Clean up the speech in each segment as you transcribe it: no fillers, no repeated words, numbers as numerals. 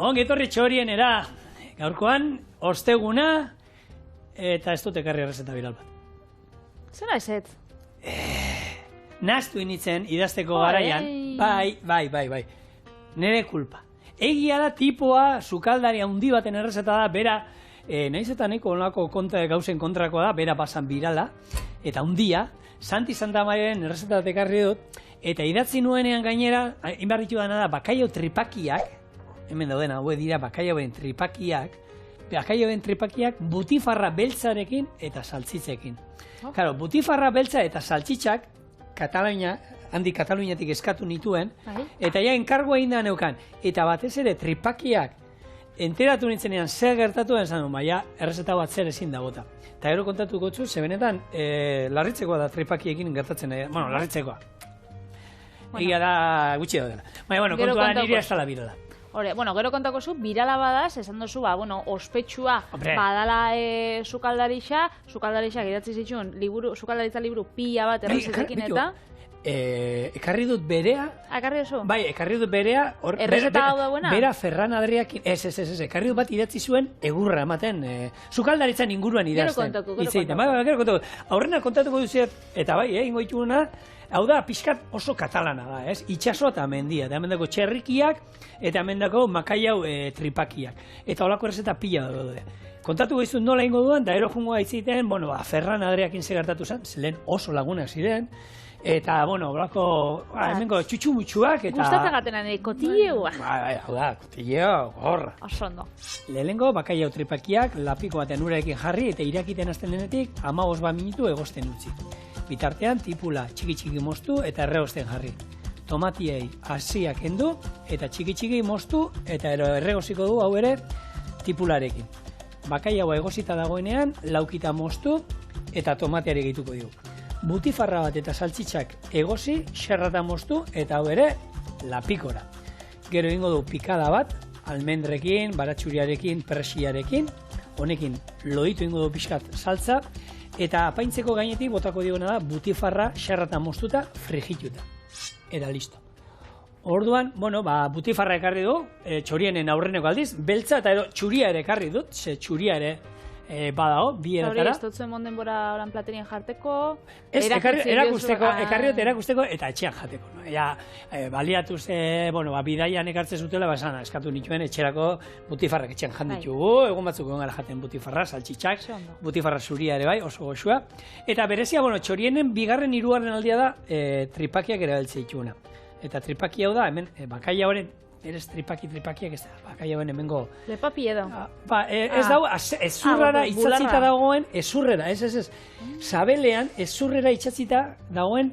Ongi etorri txorienera. Gaurkoan, osteguna, eta ez dut ekarri errezeta biral bat. Zena ezetz? Naztu initzen idazteko garaian, bai. Nere kulpa. Egia da tipoa, sukaldari handi baten errezeta da, bera, nahiz eta nahiko onako gauzen kontrakoa da, bera pasan birala, eta handia, Santi Santamaren errezeta bat ekarri dut, eta idatzi nuenean gainera, inbar ditu dana da, bakaio tripakiak, hemen dauden hauek dira bakaioen tripakiak butifarra beltzarekin eta saltzitzekin. Claro, butifarra beltza eta saltzitzak Kataluniatik eskatu nituen, eta ja enkargoa egin da neukan. Eta batez ere tripakiak enteratu nintzenean zer gertatu den zanun, baina errezeta bat zer ezin da bota. Eta gero kontatuko txu, zebenetan larritzekoa da tripakiekin gertatzen da, bueno, larritzekoa. Egia da gutxi da dela. Baina, kontua da nire ez dala birala. Gero kontako zu, birala badaz, esan dozu, ospetsua badala sukaldaritza idatzi zituen, sukaldaritza liburu pila bat errezetekin eta... Ekarri dut berea... Ekarri duzu? Bai, ekarri dut berea... Errezeta hau da buena? Bera Ferran Adriakin... Ekarri dut bat idatzi zuen egurra ematen. Sukaldaritzan inguruan idazten. Gero kontako. Aurrena kontatuko duziet, eta bai, ingo itxuna, hau da, pixkat oso katalana da, ez? Itxasoa eta mendia, eta hemen dako txerrikiak, eta hemen dako makaiau tripakiak. Eta holako errezeta pila daude. Kontatu goizut nola ingo duan, da erojungoa itziten, Ferran Adriakin segertatu zen, lehen oso lagunak ziren, eta, hemengo txutxumutxuak, eta... Gustatzen nire, kotilleua. Hau da, kotilleo, gorra. Oso ondo. Lehenengo, bakaiau tripakiak, lapiko batean urarekin jarri, eta irakiten hasten denetik, 15 minutu egosten utzi. Bitartean, tipula txiki moztu, eta erregosten jarri. Tomatiei hasiak kendu, eta txiki moztu, eta erregoziko du hau ere, tipularekin. Bakaiaua egosita dagoenean, laukita moztu, eta tomateari gehituko dugu. Butifarra bat eta saltzitzak egosi, xerrata moztu, eta hau ere, lapikora. Gero ingo du pikada bat, almendrekin, baratxuriarekin, persiarekin, honekin loditu ingo du pixkat saltza, eta apaintzeko gainetik botako diguna da butifarra xerrata moztuta, frigituta. Eta listo. Orduan, butifarra ekarri du, txorienen aurreneko aldiz, beltza eta txuria ere ekarri dut, ze txuria ere badago, bi edatara. Ez dut zuen monden bora oran platerien jarteko. Ekarri dut erakusteko eta etxean jateko. Baliatuz, bidaian ekartzen zutela, eskatu nituen etxerako butifarrak etxean janditugu, egun batzuk egon gara jaten butifarra, saltxitxak, butifarra zuria ere bai, oso goxua. Eta berezia, txorienen bigarren hirugarren aldia da tripakiak erabiltze dituguna. Eta tripaki hau da, hemen, bakaia horren, eres tripakiak ez da, bakaia horren hemengo... Lepapi edo. Ez dago, ezurrara itxatzita dagoen, ezurrera, ez. Sabelean, ezurrera itxatzita dagoen,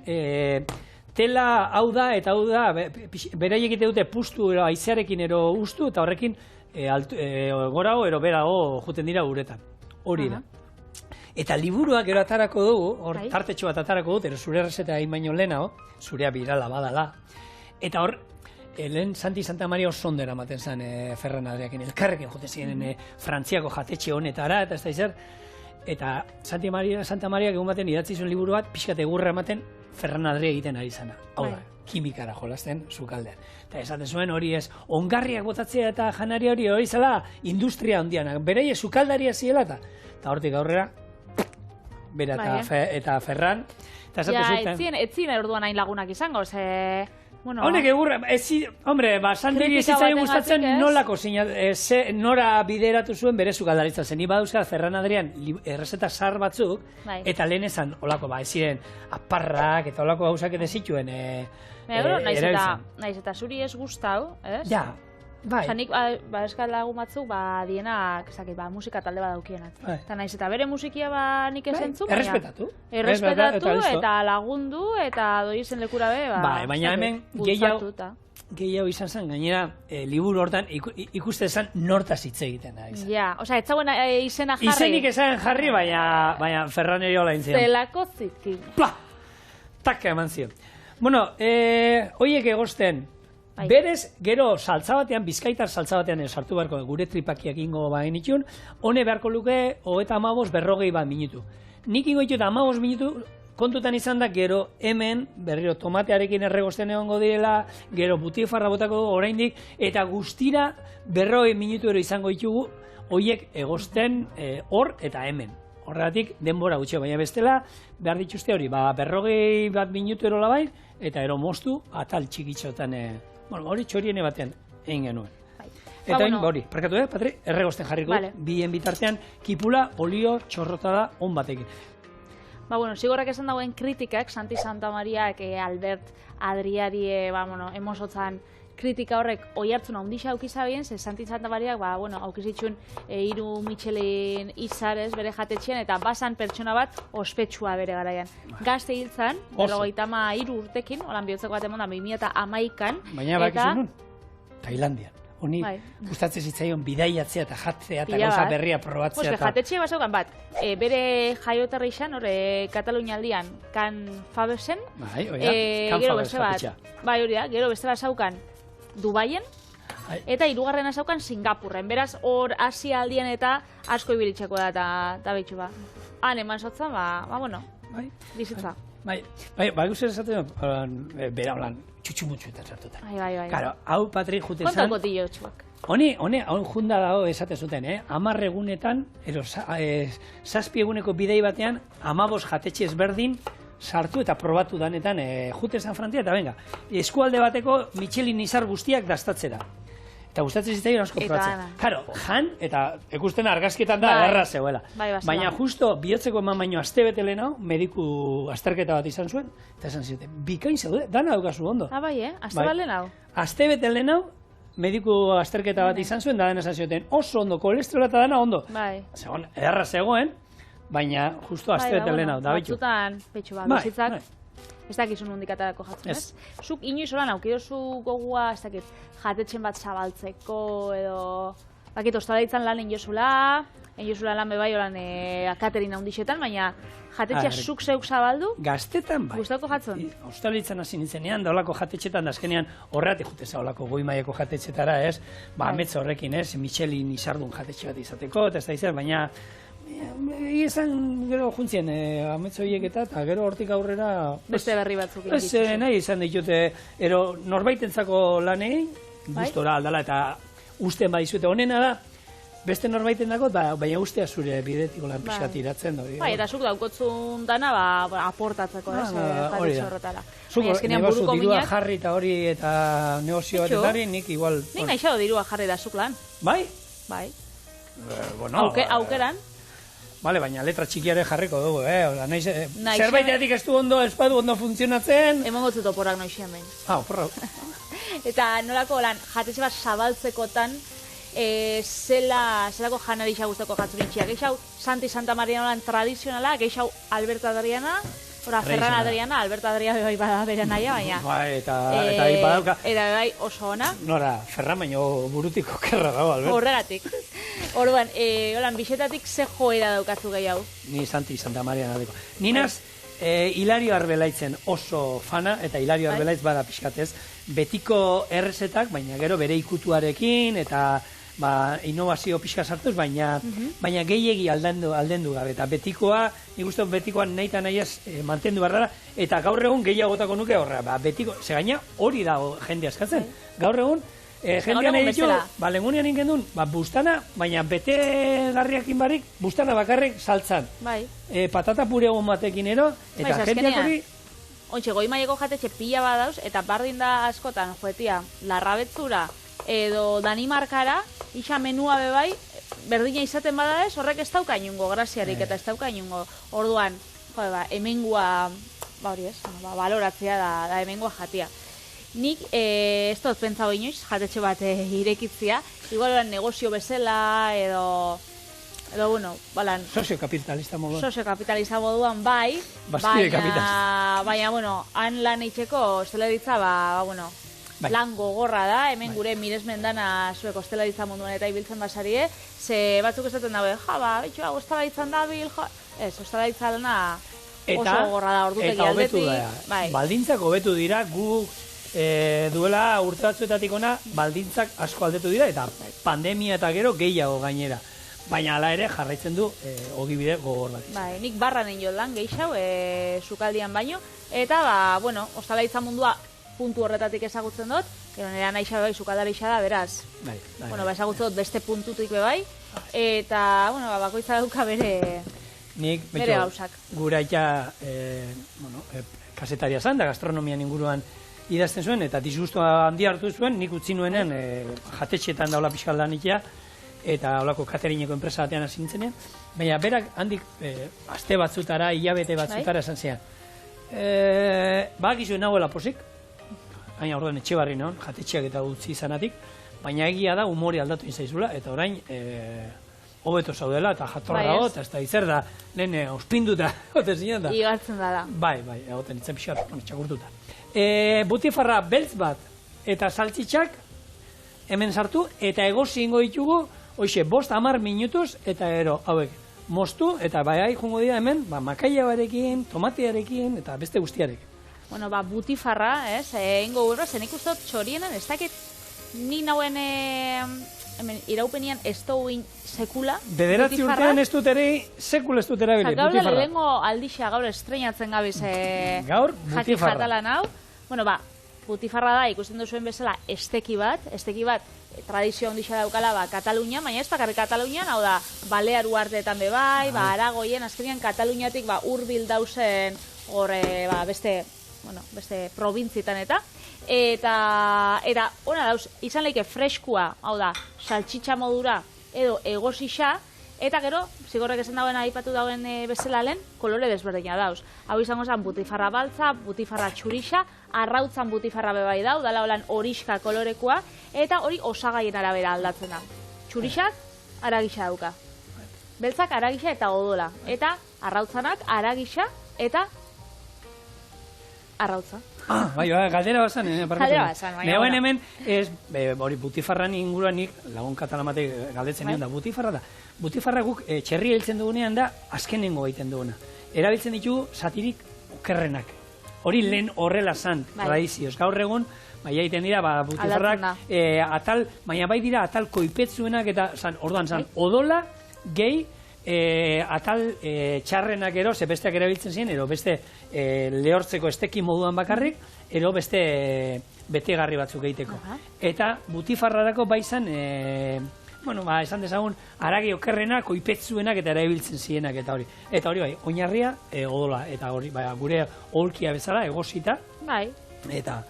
tela hau da, eta hau da, beraiek egite dute pustu, aizearekin ero ustu, eta horrekin gorago, ero berago juten dira uretan. Hori da. Eta liburuak gero atarako dugu, tartetxo bat atarako dut, zure errezeta egin baino lehenago, zurea birala badala. Eta hor, lehen Santi Santamaria oso ondera ematen zen Ferran Adriakin, elkarrekin jote ziren Frantziako jatetxe honetara, eta ez da izan. Eta Santamaria egun baten idatzi zuen liburu bat, pixkat egurra ematen Ferran Adria egiten ari zena. Hau da, kimikara jolasten sukaldean. Eta esaten zuen hori ez, ongarriak botatzea eta janaria hori zela industria handianak. Bereie sukaldaria ziela eta hortik aurrera, bera eta Ferran. Etzien orduan hain lagunak izango, ze... Honek egurra, Santiri ezitzai gustatzen nolako nora bideratu zuen bere sukaldaritza. Zen, iba dauzka Ferran Adrian errezeta zar batzuk, eta lehen esan, olako, ziren aparrak eta olako gauzak ere zituen erabiltzen. Naiz eta zuri ez gustau, ez? Ja, bai. Zanik, eskal lagun batzuk, dienak, musika talde bat daukienak. Eta naiz eta bere musikia nik esentzu, errespetatu. Errespetatu eta lagundu eta doi zen lekura be, baina hemen gehiago izan zen, gainera, liburu hortan ikuste zen nortaz hitz egiten da. Ja, ez zauen izena jarri. Izenik esan jarri, baina Ferran ere hola intzion. Zelako zitki. Pla! Taka eman zion. Hoiek egosten, berez, gero saltza batean, bizkaitar saltza batean sartu beharko gure tripakiak ingo bain itxun, hone beharko luke 35-40 minutu. Nik ingo ditut 15 minutu kontutan izan da, gero hemen, berriro tomatearekin erregosten egongo direla, gero butifarra botako dugu oraindik, eta guztira 40 minutu izango ditugu, hoiek egosten hor eta hemen. Horregatik denbora gutxi, baina bestela, behar dituzte hori, 41 minutu erola bai, eta ero moztu, atal txikitxotan, hori txoriene batean egin genuen. Eta hori, parkatu, Patri, erregosten jarriko, bien bitartean, kipula, olio, txorrotada, on batekin. Zigorrak esan dagoen kritikak, Santi Santamariak, Albert Adriari, emosotzan kritika horrek oihartzun handixa aukizabien, ze Santi Santamariak, aukizitxun 3 Michelin izarez bere jatetxean, eta basan pertsona bat ospetsua bere garaian. Gazte hiltzan, 53 urtekin, holan bihotzeko bat emonda, 2011an. Baina bakizun nun, Tailandian. Honi, gustatzen zitzaion bidaiatzea eta jatzea eta gauza berria probatzea. Jatetxe basaukan bat, bere jaioterra izan, Katalunia aldian, Can Fabersen. Can Fabers jatetxea. Hori da, gero bestela saukan Dubaien, eta 2. saukan Singapurren. Beraz, hor Asia aldian eta asko ibilitxeko da eta behitxu ba. Han eman sotzan, bizitza. Guzti esaten, bera holan, txutxumutxuetan sartutan. Bai. Karo, hau Patrik jute zan... Kontako tillo txuak. Honi junda dago esaten zuten, 10 egunetan, 7 eguneko bidei batean, 15 jatetxe ezberdin sartu eta probatu danetan jute zan Frantia, eta venga, eskualde bateko Michelin izar guztiak dastatzera. Eta gustatzen zitzaion asko probatzen. Karo, jan, eta ikusten argazkietan da, erra zegoela. Baina justo, bihotzeko eman baino aste bete lehenau, mediku azterketa bat izan zuen, eta esan zioten, bikain zaude, dana daukazu ondo. Aste bat lehenau? Aste bete lehenau, mediku azterketa bat izan zuen, da dena esan zioten, oso ondo, kolesterola eta dana ondo. Zegoen, erra zegoen, baina justo aste bete lehenau, da bitu. Batzutan, petxu bat, bizitzak. Ez dakizun nondik atarako jatzen, ez? Zuk inoiz holan aukidozu gogua, ez dakit, jatetxen bat zabaltzeko, edo... Bakit, ostalaitzan lan enjozula lan bebai holan Katerina hundixetan, baina jatetxea zuk zeuk zabaldu? Gaztetan bai. Gustauko jatzen? Ostalaitzan hasi nintzenean, da olako jatetxetan, da azkenean horreatik juteza olako goi-maieko jatetxetara, ez? Ametza horrekin, ez? Michelin izardun jatetxe bat izateko, eta ez da izan, baina... Izan gero juntzien ametzo hiek eta gero hortik aurrera... Beste berri batzuk egin dituz. Nahi izan ditute, norbaitentzako lanei, gustora aldala eta usten badizuete honena da, beste norbaiten dago, baina ustea zure bidetiko lan pixat iratzen. Eta zuk daukotzun dana aportatzeko, hori da. Zuk negozu dirua jarri eta hori eta negozio bat edari, nik igual... Nik nahi dirua jarri da zuk lan. Bai? Bai. Aukeran. Bale, baina letra txikiare jarriko dugu, zerbaiteatik ez du ondo, ez badu ondo funtzionatzen... Eman gotzut oporrak noixen behin. Oporra. Eta nolako lan, jatetxe bat zabaltzekotan, zelako janarisa guztako jatzurintxiak. Geixau Santi Santamaria nolan tradizionala, geixau Albert Adriana, Ferran Adriana, Albert Adriana bai bada bere naia, baina... Eta badauka... Eta bai oso ona. Nora, Ferran baino burutiko kerra dago, Albert. Horregatik. Orduan, bixetatik ze joera daukatzu gehiago? Ni Santi Santamaria nadeko. Ninaz, Hilario Arbelaitzen oso fana, eta Hilario Arbelaitz bada pixkatez, betiko errezetak, baina gero bere ikutuarekin, eta innovazio pixka sartuz, baina gehiegi aldendu gabe. Eta betikoa, nik uste betikoan nahi eta nahiaz mantendu behar dara, eta gaur egun gehiagotako nuke horra. Betiko, ze gaina hori da jende askatzen. Gaur egun, jendean nahi ditu, lengunean ingen duen, bustana, baina bete garriakin barik, bustana bakarrik saltzan. Patata pure egon batekin ero, eta jendeak hori... Ontxe, goi-maieko jatetxe pila badauz, eta bardin da askotan, joetia, larrabetzura, edo Danimarkara, isa menua bebai, berdina izaten bada ez, horrek ez dauka inungo graziarik, eta ez dauka inungo. Orduan, hemengua, hori ez, baloratzea da hemengua jatia. Nik ez dut pentsau inoiz, jatetxe bat irekitzia, igual negozio bezala, edo bueno, balan... Soziokapitalista moduan. Soziokapitalista moduan, bai. Baina, bueno, han lan eitzeko ostelaritza, bueno, lan gogorra da, hemen gure miresmen dana zuek ostelaritza munduan eta ibiltzen basarie, ze batzuk esaten dabe, betxua, ostalaritzan dabil, ez, ostelaritza dana oso gogorra da, ordutegi aldetik. Baldintzak hobetu dira, gu duela urte batzuetatik ona, baldintzak asko aldetu dira, eta pandemia eta gero gehiago gainera. baina hala ere jarraitzen du ogibide gogor bat. Bai, nik barran egin lan gehiago, sukaldian baino, eta, ostalaritza mundua puntu horretatik ezagutzen dut, nire nahi bai sukaldari da, beraz, ezagutzen dut beste puntutik bai, eta, bakoitza dauka bere gauzak. Gura aita, kasetaria zan, da gastronomian inguruan idazten zuen, eta disgustoa handia hartu zuen, nik utzi nuenen jatetxetan daula pixkaldan ikia, eta holako katerineko enpresa batean hasi nintzenean, baina berak handik aste batzutara, hilabete batzutara esan zian. Bakizu nagoela posik, baina orduan Etxebarri non, jatetxeak eta utzi izanatik, baina egia da umori aldatu izaizula, eta orain hobeto zaudela, eta jatorra dago, eta ez da izer da, lehen ospinduta, gote zinean da. Igartzen da. Bai, egoten itzen pixat, txakurtuta. Butifarra beltz bat, eta saltxitxak, hemen sartu, eta egozi ingo ditugu, hoxe, 5-10 minutuz, eta hauek, moztu, eta bai jungo dira hemen, makaiabarekin, tomatearekin, eta beste guztiarekin. Butifarra, ingo gurra, zen ikustot txorienan, ez dakit, ni nauen iraupenian ez duguin sekula. Bederatzi urtean ez dut ere, sekula ez dut erabili, butifarra. Gaur lehengo aldixa gaur estreinatzen gabiz gaur, jaki jatalan hau. Butifarra da, ikusten duzuen bezala, esteki bat tradizio handixa daukala Katalunia, baina ez bakarrik Katalunian, hau da, Balearu arteetan bebai, Aragoien, azkenean Kataluniatik hurbil dauzen beste probintzitan eta ona dauz, izan leike freskua, hau da, saltxitxa modura edo egozixa, eta gero, zigorrek esan dauen aipatu dauen bezala lehen, kolore desberdina dauz. Hau izango zen butifarra baltza, butifarra txurixa, arrautzan butifarra bebai dau, dala holan horiska kolorekoa, eta hori osagaien arabera aldatzen da. Txurixak, aragisa dauka. Beltzak aragisa eta odola. Eta arrautzanak aragisa eta arrautza. Galdera bazan, Galdera bazan, baina. Neoen hemen, hori butifarran inguruan nik, lagun katalamatek galdetzen nion da, butifarra da. Butifarra guk txerria hiltzen dugunean da, azkenengo egiten duguna. Erabiltzen ditugu satirik okerrenak. Hori lehen horrela zan, tradizioz. Gaur egun, egiten dira, butifarrak atal, baina bai dira atal koipetzuenak eta orduan zan, odola, gehi, atal txarrenak ero, ze besteak erabiltzen ziren, ero beste lehortzeko esteki moduan bakarrik, ero beste betegarri batzuk egiteko. Eta butifarrarako bai zan, esan dezagun, aragi okerrenak, koipetzuenak eta erabiltzen zirenak eta hori. Eta hori bai, oinarria, odola, eta hori, gure aholkia bezala, egosita. Bai. Eta,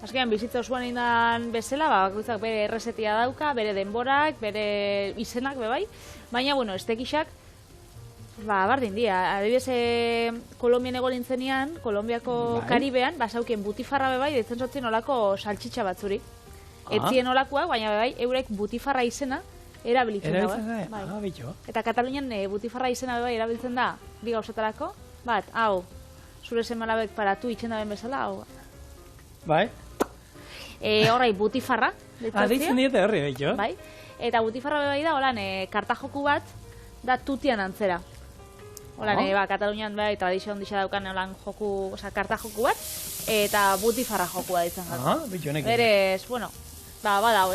azkenean, bizitza osoan indan bezala, bakoitzak bere errezetia dauka, bere denborak, bere izenak bebai, baina, estekixak, bardin dia. Adibidez, Kolombian ego nintzenean, Kolombiako Karibean, basaukien butifarra bebai, ditzen zotzen olako saltxitxa batzuri. Etzien olakoak, baina bebai, eurek butifarra izena erabilitzen dago. Eta Katalunian butifarra izena bebai erabiltzen da, bi gauzatarako, bat, hau, zure semalabek paratu itxen daben bezala, hau. Bai. Horrai, butifarra. Deitzen diete horri, behitxo. Bai. Eta butifarra bebai da, holan, kartajoku bat, da tutian antzera. Holan, Katalunian bebai, tradizio handixa daukan, holan, kartajoku bat, eta butifarra jokua ditzen jatzen. Behitxo, honek. Berez, badao,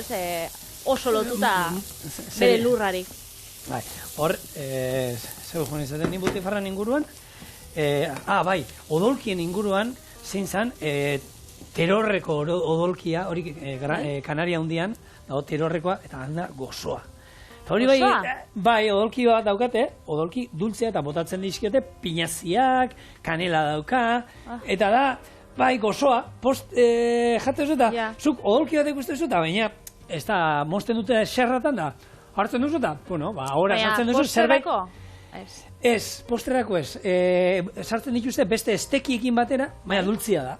oso lotuta bere lurrari. Bai, hor, zeu joan izaten ni butifarran inguruan, bai, odolkien inguruan, zein zan, terorreko odolkia, hori Kanaria hundian, dago terorrekoa, eta handa gozoa. Eta hori bai, odolki bat daukate, odolki dultzea eta botatzen dizkiote, pinaziak, kanela dauka, eta da, bai, gozoa, post jate duzu eta, zuk odolki bat ikusten duzu eta, baina, ez da, mozten dute xerratan da, hartzen duzu eta, ahora sartzen duzu, zerbait... Ez, posterako ez. Sartzen dituzte beste estekiekin batera, baina dultzia da.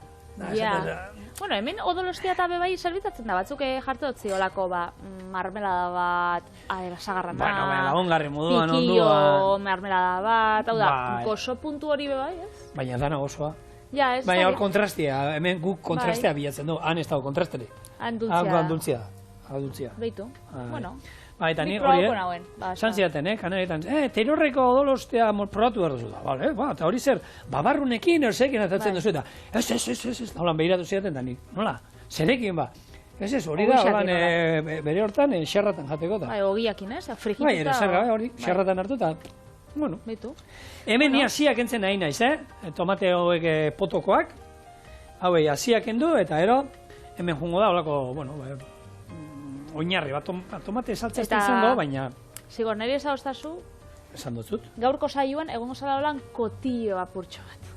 Hemen odolostia eta bebai zerbitzatzen da, batzuk jartu dutzi olako, marmelada bat, sagarrana, lagongarri moduan ondua. Pikillo, marmelada bat, hau da, gozo puntu hori bebai, ez? Baina dana gozoa. Baina hor kontrastia, hemen guk kontrastia bilatzen du, han ez dago kontrasteri. Han dultzia. Han dultzia. Beitu, Eta ni hori, zantziaten, Kanarietan, terorreko odolostea probatu behar duzu da, eta hori zer, babarrunekin, erzekin atatzen duzu eta, ez, holan behiratu zidaten, eta nik, nola, zerekin, Ez, hori da, bere hortan, xerratan jateko da. Bai, ogiakin, ez? Frigituta. Bai, ere zerga, hori, xerratan hartu eta, bueno. Beitu. Hemen ni hasiak entzen nahi naiz, tomate hauek potokoak, hauei hasiak endu, eta ero, hemen jungo da, holako, bueno, oinarri bat, tomate saltza ez izango, baina... Zigor, niri ezauztazu, esan dutzut. Gaurko saioan, egongo zala holan kotillo apurtxo bat.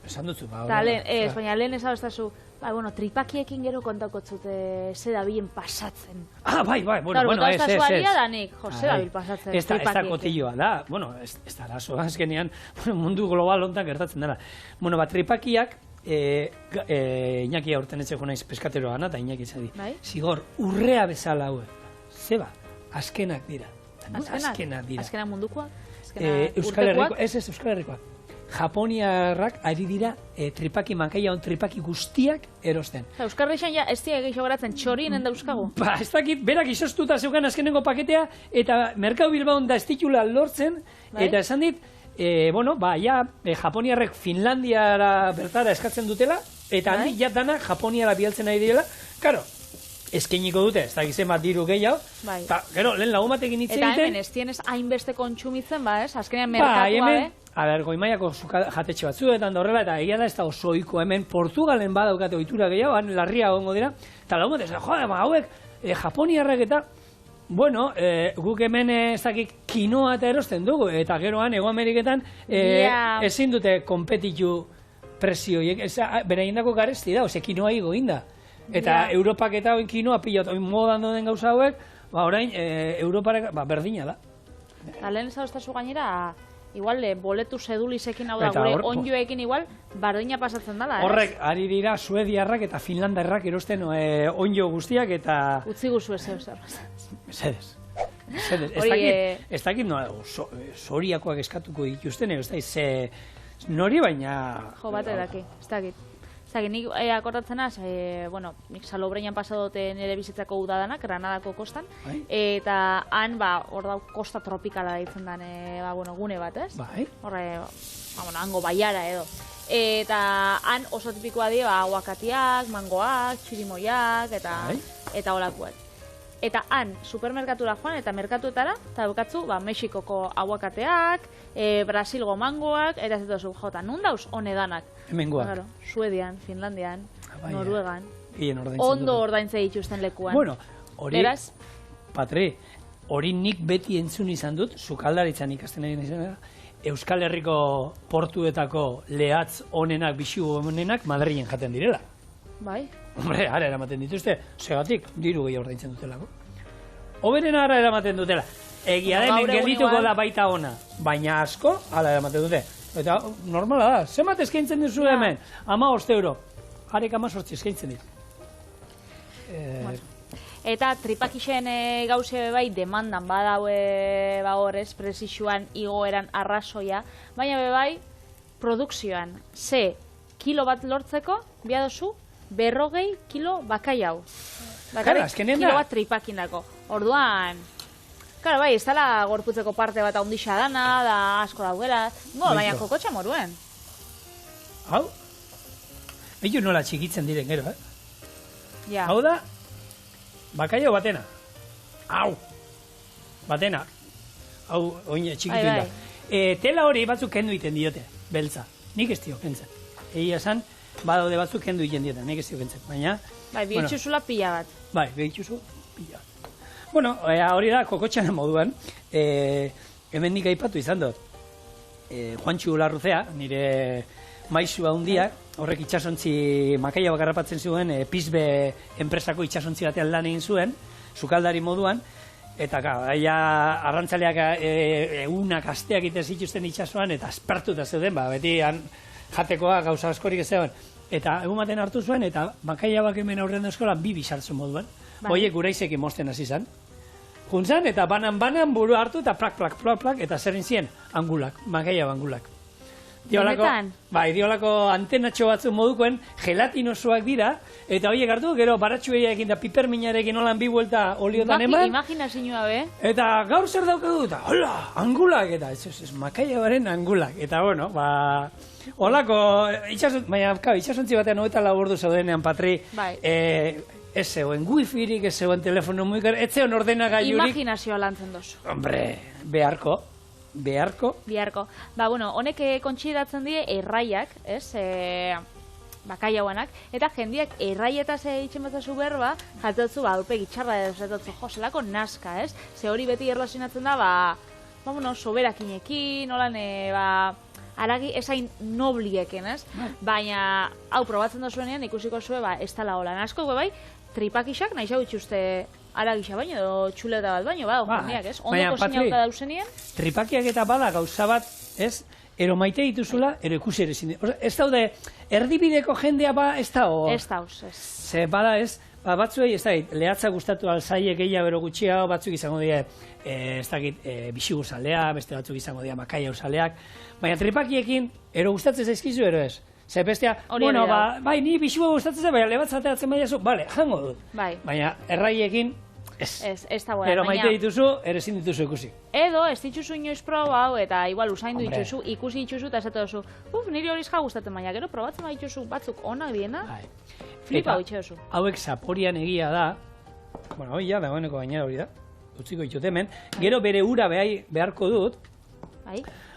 Esan dutzu, ba. Baina lehen ezauztazu, bueno, tripakiekin gero kontako zute ze dabilen pasatzen. Bai, bueno, ez. Danik, ze dabil pasatzen tripakiekin. Ez da kotilloa da, bueno, ez da arazo, azkenean mundu global hontan gertatzen dela. Bueno, tripakiak, Iñaki aurten etzeko naiz peskateroa gana, eta Iñaki zadi. Zigor, urrea bezala hauek. Zeba, azkenak dira. Azkenak dira. Azkenak mundukoak? Euskal Herrikoak? Ez, Euskal Herrikoak. Japoniarrak ari dira tripaki mankaia on tripaki guztiak erosten. Euskal Herrian ja ez dira gehiago geratzen txorinen dauzkagu? Ba, ez dakit, berak izostuta zeukan azkenengo paketea, eta Merkatu Bilbaon da ez ditula lortzen, eta esan dit, Japoniarrek Finlandiara bertara eskatzen dutela, eta handik ja danak Japoniara bialtzen nahi direla, karo, eskeniko dute, ez dakizen bat diru gehiago, eta gero, lehen lagun batekin hitz egiten. Eta hemen ez tienez hainbeste kontsumitzen, azkenean merkatua, Goimaiako jatetxe batzuetan da horrela, eta egia da ez da oso ohiko hemen Portugalen badaukate ohitura gehiago, larria egongo dira, eta lagun bat, hauek, Japoniarrek eta, bueno, guk hemen ez dakik kinoa eta erosten dugu, eta geroan, Hego Ameriketan, ezin dute konpetitu prezioiek, bera indako garesti da, kinoa higo inda. Eta Europak eta oin kinoa pilot, oin modan doden gauza hauek, orain, Europarek, berdina da. Lehen ez dauztazu gainera, igual, boletu sedulisekin hau da, gure onjoekin igual, bardina pasatzen dela, ez? Horrek, ari dira, suediarrak eta finlandarrak erosten onjo guztiak eta... Utzi guzu ez zer. Mesedez. Ez dakit nola, soriakoak eskatuko dituzten, ez dakit, nori baina... Jo, bate daki, ez dakit. Nik akordatzen az, nik Salobreinan pasadote nire bizitzako udadanak, Granadako kostan, eta han, hor da, kosta tropikala ditzen den, gune bat, ez? Horre, hango baiara edo. Eta han oso tipikoa dira, aguakatiak, mangoak, txirimoiak, eta olakuak. Eta han, supermerkatura joan, eta merkatuetara, eta bukatzu, Mexikoko aguakateak, Brasilgo mangoak, eta ez dut jota, nun dauz, honedanak. Hemengoak. Suedian, Finlandian, Noruegan. Ondo Ondo ordaintzen dituzten lekuan. Bueno, hori, Patri, hori nik beti entzun izan dut, sukaldaritzan ikasten egin izan da, Euskal Herriko portuetako lehatz onenak, bisu onenak, Madrilen jaten direla. Bai. Hombre, ara eramaten dituzte, segatik, diru gehiago ordaintzen dutelako. Hoberen ara eramaten dutela. Egia da, hemen geldituko da baita ona, baina asko, ala eramaten dute. Eta normala da, zemat eskaintzen duzu hemen? 15 euro. Jarek 18 eskaintzen dit. Eta tripakixen gauze bai demandan badaue horrez, prezisuan igoeran arrazoia, baina bai produkzioan, kilo bat lortzeko, biadozu, 40 kilo bakai hau. Kilo bat tripakinako. Orduan, claro, bai, ez dala gorputzeko parte bat handixa dana, da asko dauela, baina kokotxa moruen. Hau? Ello nola txikitzen diren gero, Ja. Hau da, bakaio batena. Hau! Batena. Hau, oin txikitu da. Tela hori batzuk kendu iten diote, beltza. Nik ez dio kentzen. Egia esan, badaude batzuk kendu iten diote, nik ez dio kentzen. Baina... Bai, behitxuzula pila bat. Bai, behitxuzu pila bat. Bueno, hori da, kokotxan moduan, hemen nik aipatu izan dut. Juantxu Larruzea, nire maizua hundiak, horrek itxasontzi makaia bakarrapatzen zuen, Pizbe enpresako itxasontzi batean lan egin zuen, sukaldari moduan, eta arrantzaleak egunak asteak ite zituzten itxasoan, eta aspertuta zeuden, beti jatekoa gauza askorik ez zegoen. Eta egun baten hartu zuen, eta makaia bak hemen aurrean eskolan bi bisartzen moduan. Hoiek guraizekin mosten hasi zan. Juntzan, eta banan buru hartu, eta plak, eta zerin zien, angulak, makaia angulak. Diolako antenatxo batzuk modukoen gelatinosoak dira, eta horiek hartu, gero baratxueiarekin da piperminarekin holan bi vuelta oliotan eman. Imaginazinua be. Eta gaur zer daukadu, eta hola, angulak, eta ez makaia baren angulak. Eta bueno, holako, itxasontzi batean 24 ordu zaudenean, Patri, ez zegoen wifirik, ez zegoen telefono mugikorrik, ez zegoen ordenagailurik. Imaginazioa lantzen dozu. Hombre, beharko. Biharko. Bueno, honek kontsideratzen die erraiak, ez? Bakaiauanak, eta jendiak erraietaz egiten batzazu berba, jatotzu, aurpegi txarra jatotzu, zelako naska, ez? Ze hori beti erlazionatzen da, soberakinekin, holan, aragi esain noblieken, ez? Baina, hau probatzen dozuenean, ikusiko zue, ez tala holan. Asko, bai, tripakisak nahi jau itxuste aragisa baino, edo txuleta bat baino, jendiak, ez? Ondo kozinauta dauzenien? Tripakiak eta bada gauza bat, ez? Ero maite dituzula, ero ikusi ere zinde. Ez daude, erdibideko jendea ez da, Ez da, ez. Ze bada ez, batzuei, ez da, lehatza gustatu alzaiek gehiago bero gutxiago, batzuk izango dira, ez dakit, bixigu zalea, beste batzuk izango dira makaia zaleak, baina tripakiekin, ero gustatzen zaizkizu, ero ez? Ze bestea, bueno, bai, ni bixigu gustatzen zaizkizu, baina lehatzateatzen baiazu, bale, jango dut. Baina, erraiekin, ez da, ero maite dituzu, ere ezin dituzu ikusi. Edo, ez dituzu inoiz proba, eta igual usaindu dituzu, ikusi dituzu, eta esatu duzu, niri hori izka gustatzen, baina gero probatzen dituzu batzuk onak diena, flipa hori duzu. Hauek zaporian egia da, bueno, hori ja, dagoeneko gainera hori da, utziko ditut hemen, gero bere ura beharko dut,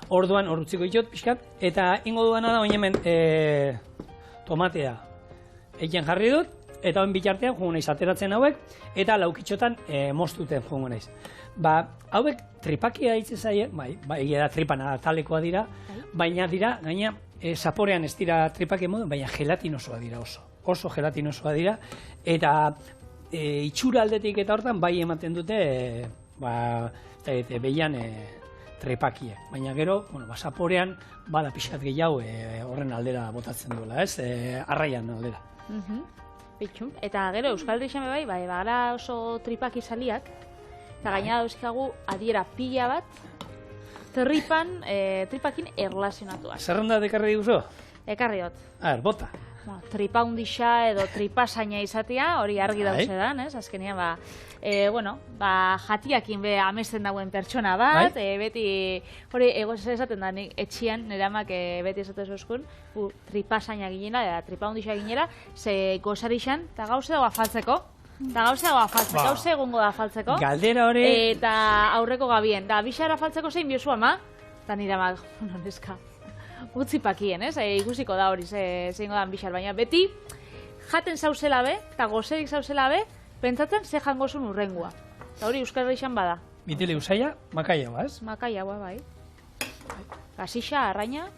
orduan hor utziko ditut pixkat, eta ingo duana da, oin hemen tomatea eiken jarri dut, eta hoen bitartean joan naiz ateratzen hauek, eta laukitxotan moztuten joan naiz. Hauek tripakia hitz zaie, egia da tripana talekoa dira, baina dira, gaina, zaporean ez dira tripake modu, baina gelatinosoa dira oso gelatinosoa dira, eta itxura aldetik eta hortan bai ematen dute, behian tripakie. Baina gero, zaporean, bada pixkat gehiago horren aldera botatzen duela, ez? Arraian aldera. Bitxun. Eta gero, Euskal Herrixan gara oso tripak izaliak, eta gaina dauzkagu adiera pila bat, tripakin erlazionatua. Zerrenda dekarri diguzo? Ekarri dut. Bota. Tripa hundixa edo tripasaina izatea, hori argi dauzedan, ez? Azkenean, jatiakin amesten dauen pertsona bat, beti, hori esaten da, etxian, nire amak beti esaten zuzkun, tripasaina ginela, eta tripa hundixa ginela, ze gozarixan, eta gauze dago afaltzeko. Gauze egongo da afaltzeko. Galdera hori... Eta aurreko gabien, da, bixara afaltzeko zein biozu ama, eta nire amak, neska, utzi pakien, ez? Ikusiko da hori zein godan bixar, baina beti jaten zauzela be, eta gozerik zauzela be, pentsatzen ze jangozun urrengua. Eta hori Euskal Herrixan bada. Bitile usaia, makaia ez? Makaia bai. Gasixa, arraina.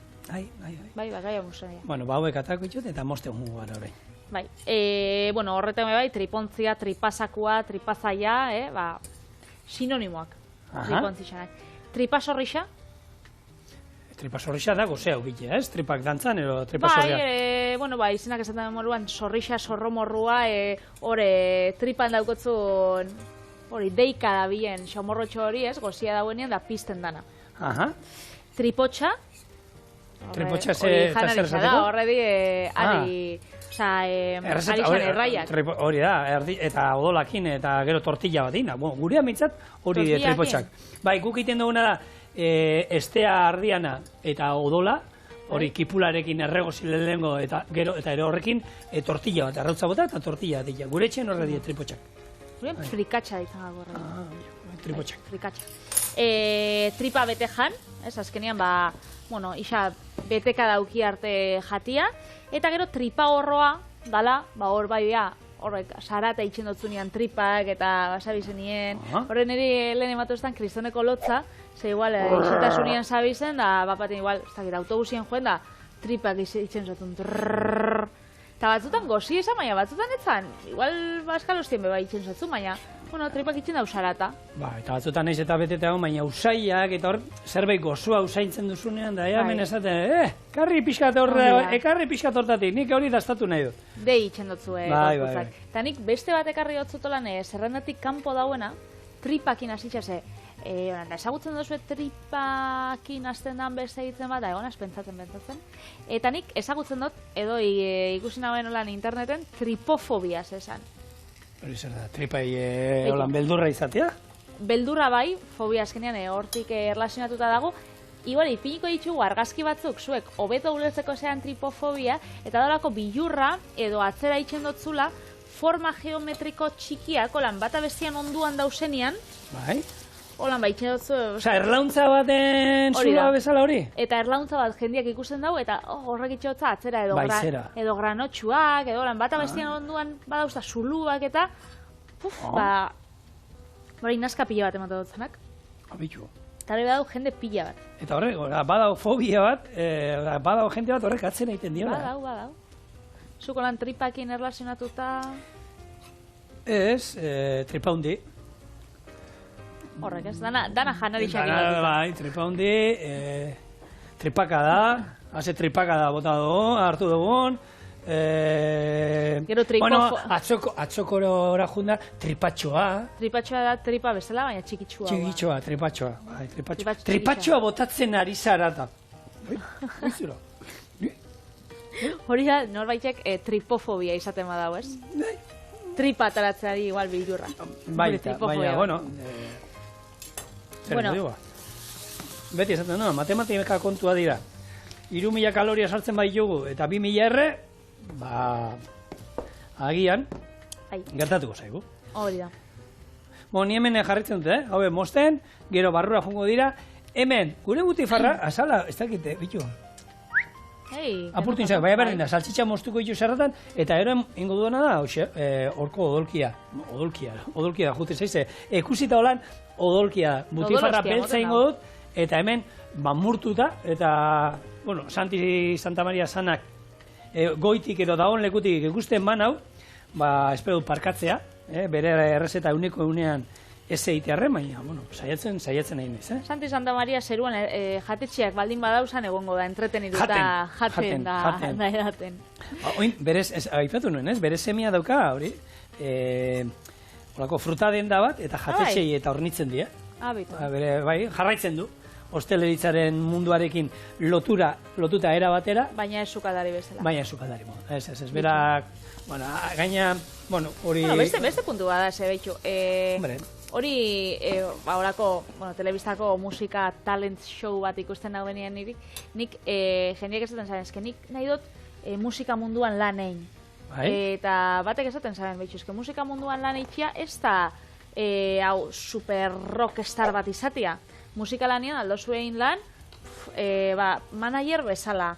Bai, bakaia musaia. Bueno, hauek atako itxut eta moste hongu gara hori. Bai, horretan bai, tripontzia, tripasakua, tripazaia, sinonimoak. Tripontzixanak. Tripasorrixa. Tripasorrixa da gozea ukitea, ez? Tripak dantzan, edo tripasorriak. Bai, izenak esaten den moruan, sorrixa, sorromorrua, hori tripan daukotzun, hori deika da bien, xomorrotxo hori, ez? Gozia dauenean da pizten dana. Tripotxa. Tripotxa zer esateko? Horredi, ari xan erraiak. Hori da, eta odolakin, eta gero tortilla bat dina. Gure amintzat hori tripotxak. Bai, guk iten duguna da, estea ardiana eta odola, hori kipularekin erregozi lehengo eta gero eta ere horrekin tortilla bat, arrautza bota eta tortilla bat. Gure etxen horre die tripotxak. Gure frikatxa ditzen gago horre. Tripotxak. Frikatxa. Tripa bete jan, azkenean, isa beteka dauki arte jatia, eta gero tripa horroa, dala, hor horrek sarata itxen dutzunean tripak eta basabizenien, horren eri lehen ematuztan kristoneko lotza, ze igual, isiltasunian sabizen, da bapaten igual, autobusien joen da, tripak itxen zutun, eta batzutan gozi esan, baina batzutan etzan, igual baskalostien beba itxen zutun, baina, tripak itxen da usarata. Eta batzutan naiz eta beteta hon, baina usaiak, eta hor, zerbait gozua usaintzen duzunean, da, hemen esaten, ekarri pixkat hortatik, nik hori daztatu nahi dut. Dei itxen dutzu, gorputzak. Eta nik beste bat ekarri dutzutolan, zerrendatik kanpo dauena, tripakin hasitxase, ezagutzen duzu tripakin hasten dan beste egiten bat, egonaz pentsatzen. Eta nik ezagutzen dut, edo ikusi nagoen olan interneten, tripofobia esan. Hori zer da, tripai holan beldurra izatea? Beldurra bai, fobia azkenean hortik erlazionatuta dago. Igual, ipiniko ditugu argazki batzuk, zuek, hobeto ulertzeko zean tripofobia, eta dalako bilurra edo atzera itxen dotzula, forma geometriko txikiak, holan, bata bestian onduan dauzenean, Bai. holan, baitxe dutzu... Osa, erlauntza baten zula bezala hori? Eta erlauntza bat jendiak ikusten dugu, eta horrek itxotza atzera edo granotxuak, edo holan, bata bestian onduan badauzta zuluak eta... Bora, inazka pila bat emate dut zenak. Abitu. Eta hori badau jende pila bat. Eta horrek, badau fobia bat, badau jende bat horrek atzen egiten diola. Badau. Zuko lan tripakin erlazionatuta... Ez, tripa hundi. Horrek ez, dana janarixak bat. Bai, tripa hundi, tripaka da, haze tripaka da bota dugu, hartu dugun. Gero bueno, atzokora junda, tripatxoa. Tripatxoa da tripa bezala, baina txikitxua. Txikitxoa, tripatxoa. Tripatxoa botatzen ari zara eta. Hori da, norbaitek tripofobia izaten badau, ez? Tripa ataratzeari igual bildurra. Baina, bueno... Zer dugu? Beti esaten du, matematika kontua dira. 3.000 kaloria sartzen bai jugu eta 2.000 erre, agian, gertatuko zaigu. Hori da. Ni hemen jarritzen dute, hau mosten, gero barrura jungo dira, hemen, gure butifarra, azala, ez dakite, bitu. Apurtu inzak, baina berdin da, saltxitxa moztuko ditu zerratan, eta ero ingo duena da, horko odolkia da, jute zaize, ekusita holan, odolkia, butifarra beltza ingo dut, eta hemen, murtuta, eta, bueno, Santa Maria Sanak, goitik edo dagoen lekutik ikusten manau, espero dut parkatzea, bere errezeta euneko eunean, ez egitearren, baina, bueno, saiatzen nahi nez, Santi Santa Maria zeruan jatetxeak baldin badauzan egongo da, entreteniduta jaten da edaten. Oin, berez, aipatu nuen, bere semia dauka, hori, holako fruta denda bat, eta jatetxei eta hornitzen dira. Bai, jarraitzen du, hosteleritzaren munduarekin lotuta era batera. Baina ez sukaldari bezala. Baina ez sukaldari, ez, berak, bueno, gaina, bueno, hori... Bueno, beste puntu bada, zebeitu. Hori, horako, telebistako musika talent show bat ikusten dauenean nik jendeak esaten zaren, eske nik nahi dut musika munduan lan egin. Eta batek esaten zaren, behitxu, eske musika munduan lan eitzia ez da super rockstar bat izatea. Musika lanian aldozu egin lan, manager bezala,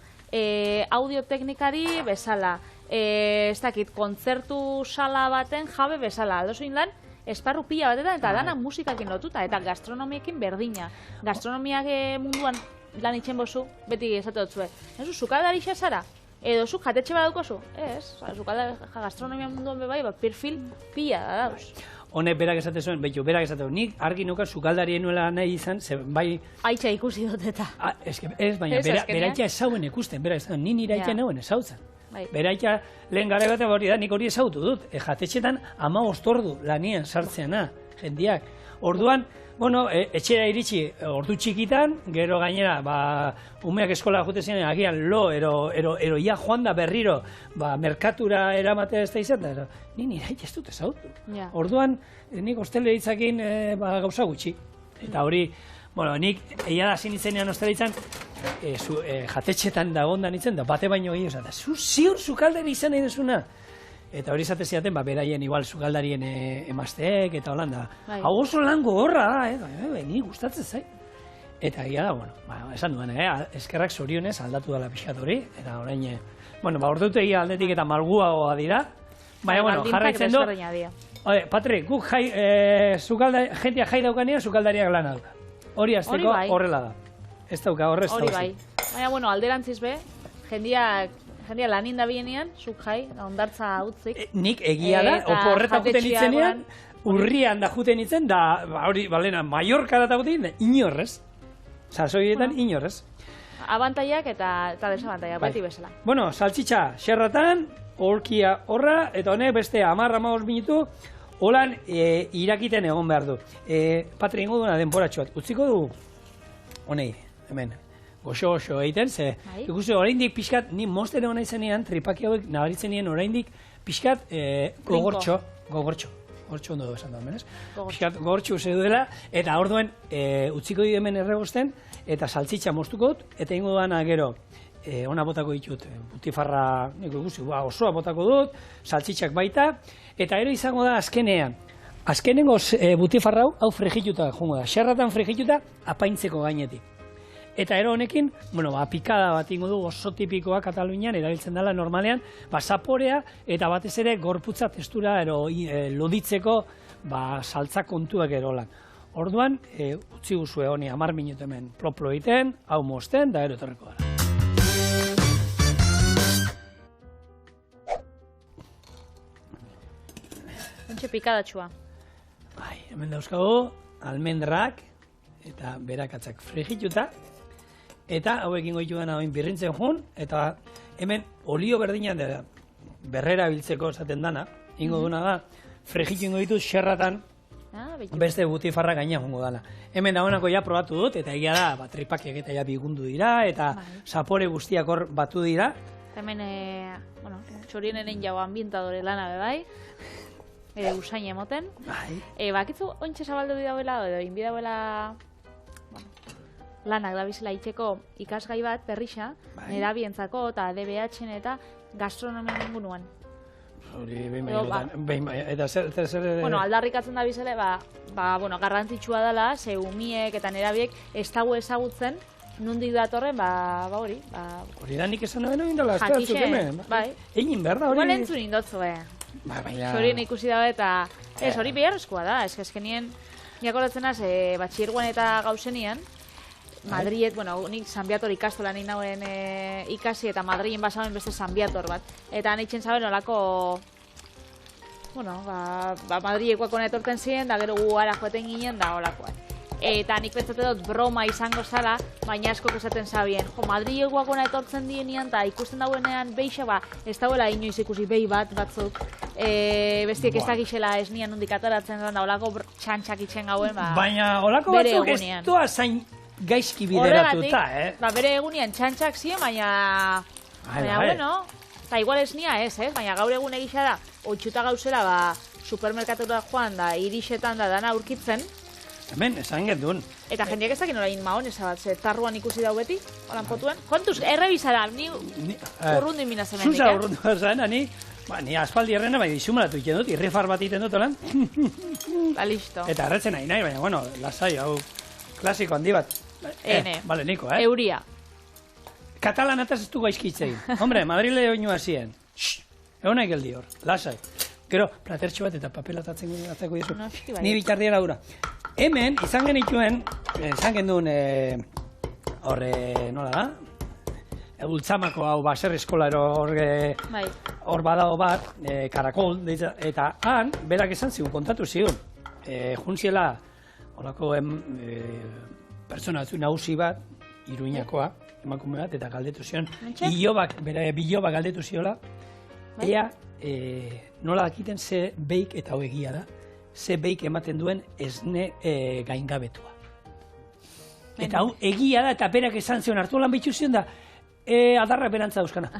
audioteknikari bezala, ez dakit, kontzertu sala baten jabe bezala, aldozu egin lan, esparru pila batetan, eta dana musikakin lotuta, eta gastronomiekin berdina. Gastronomiak munduan lan itxen bozu, beti esate dut zuen. Ezu, sukaldari zara? Edo zu jatetxe bat daukozu? Ez, gastronomia munduan bebai, perfil pila da dauz. Honek berak esate zuen, berak esate zuen, nik argi nuka sukaldarien nuela nahi izan, bai... Aitxa ikusi dut eta. Ez, baina beraitxa ezauen ikusten, bera ezauen, ni nire aitxa neuen ezautzen. Beraitxa lehen gara bat hori da, nik hori ezautu dut. Jatetxetan 15 ordu lanien sartzeana, jendiak. Orduan, bueno, etxera iritsi ordu txikitan, gero gainera, umeak eskola jute ziren, agian lo, ero ia joan da berriro, merkatura eramatea ez da izan, da, ni nire ez dut ezautu. Orduan, nik hosteleritzakin gauza gutxi. Eta hori, bueno, nik egia da zinizenean hostelerizan, jatetxetan dagondan itzen, da bate baino gehiago esan, da, ziur sukaldari izan nahi desuna. Eta hori izate ziaten, beraien igual sukaldarien emazteek, eta holanda. Hau oso lan gogorra da, ni gustatzen zait. Eta egia da, bueno, esan duen, eskerrak zorionez aldatu dela pixkat hori, eta orain, bueno, ordutegia aldetik eta malguagoa dira, baina, bueno, jarraitzen du. Patri, guk jentia jai daukanean, sukaldariak lana dauka. Hori azteko horrela da. Ez dauka, horrez dauzi. Hori bai. Baina, bueno, alderantziz be, jendia lanin da bienean, zuk jai, ondartza utzik. Nik egia da, oporreta juten itzenean, urrian da juten itzen, da, hori, balena, Mallorca da juten, inorrez. Sasoietan, inorrez. Abantaiak eta desabantaiak, beti bezala. Bueno, saltxitxa, xerratan, aurkia horra, eta honek beste 10-15 minutu, holan irakiten egon behar du. Patri, ingo duena denporatxo bat, utziko du, honei, hemen. Goxo egiten, ze ikusi oraindik pixkat, ni mosten egon izanean, tripaki hauek nabaritzen nien oraindik pixkat gogortxo ondo esan da, menez? Pixkat gogortxo ze duela, eta orduen utziko di hemen erregosten, eta saltxitxa moztuko dut, eta ingo duana gero ona botako ditut, butifarra, osoa botako dut, saltxitxak baita, eta ero izango da azkenean. Azkenengo butifarra hau frigituta jongo da, xerratan frigituta apaintzeko gainetik. Eta ero honekin, pikada bat ingo du oso tipikoa Katalunian, erabiltzen dela normalean, zaporea eta batez ere gorputza testura loditzeko saltza kontuak erolan. Orduan, utzi guzue honi 10 minutu hemen ploplo egiten, hau mozten, da ero etorreko gara. Ontxe pikadatxua. Hemen dauzkagu, almendrak eta berakatzak frigituta. Eta hauekin goitu dena oin birrintzen joan, eta hemen olio berdinan berrera biltzeko esaten dana, ingo duna da, frigitu ingo dituz xerratan, beste butifarra gaina jongo dana. Hemen dagoenako ja probatu dut, eta egia da, tripakiak eta ja bigundu dira, eta zapore guztiak hor batu dira. Hemen, txorienenen jau ambientadore lana bebai, usain emoten. Bakitzu, ointxe zabaldu bidauela, edo inbidauela lanak da bizela itxeko ikasgai bat, berrixa, nerabientzako eta DBH-en eta gastronomia inguruan. Hori behin eta zer... Aldarrikatzen da bizela, garrantzitsua dela, ze umiek eta nerabiek ez dago ezagutzen, nondik datorren, hori. Hori da nik esan nahi indela, ez da batzuk hemen. Egin behar da hori... Igual entzun indotzu, Zorien ikusi dabe eta... Ez, hori beharrezkoa da, ez eskenien... Jakoratzen az, batxirguan eta gauzenian, Madriet, nik San Biator ikastola nik nagoen ikasi eta Madrien basauen beste San Biator bat. Eta nitzen zaben olako, Madriekoak hona etorten ziren, da gero gu ara joeten ginen da olakoa. Eta nik pentsate dut broma izango zala, baina askok esaten zabien. Madriekoak hona etortzen dienean, eta ikusten dauenean beixa, ez dauela inoiz ikusi behi batzuk. Bestiek ez dakixela ez nian nondik ataratzen da olako txantxak itxen gauen, baina olako batzuk ez doa zain gaizki bideratuta, Bere egunean txantxak ziren, baina bueno, eta igual ez nia baina gaur egun egisa da, otxuta gauzela, supermerkatura joan da, irixetan da dana aurkitzen. Hemen, esan gendun. Eta jendeak ez dakin orain mahonesa bat, tarruan ikusi dau beti, holan potuen. Kontuz, errebizara, ni urrundu inbina zemendik, Zuza urrundu zena, ni aspaldi errena, bai, dizumalatu iten dut, irrifar bat iten dut, holan. Listo. Eta erretzen nahi, baina, lasai, hau, klasiko handi bat. Bale, niko, Euria. Katalanataz ez du gaizkitzei. Hombre, Madrile oinua ziren. Egon nahi geldi hor, lasai. Gero, platertxo bat eta papelatatzen atzeko dizu. Ni bitardiera dura. Hemen, izan genituen, izan genduen, nola da? Ultzamako hau baser eskola hor badago bat, karakol, eta han, berak esan zigun, kontatu zigun. Juntziela, horako pertsona batzu nagusi bat, Iruñakoa, emakume bat, eta galdetu zion, bilobak galdetu ziola, ea, nola dakiten ze beik, eta hau egia da, ze beik ematen duen esne gaingabetua. Eta hau egia da, eta berak esan zion, hartu lan behitxu zion da, adarra berantza euskana.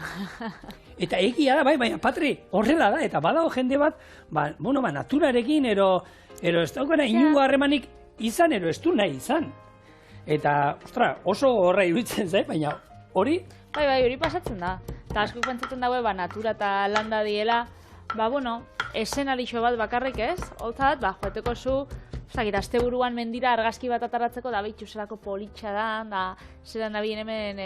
Eta egia da, baina Patri, horrela da, eta badago jende bat, naturarekin, ez daukana inungo harremanik izan, ez du nahi izan. Eta, oso horra iruditzen zait, baina hori... Bai, hori pasatzen da. Eta asko pentsatzen daue, natura eta landa diela, eszenarixo bat bakarrik ez, holtzat, joeteko zu, azte buruan mendira argazki bat ataratzeko, da behitxu zelako politxa da zelan da bien hemen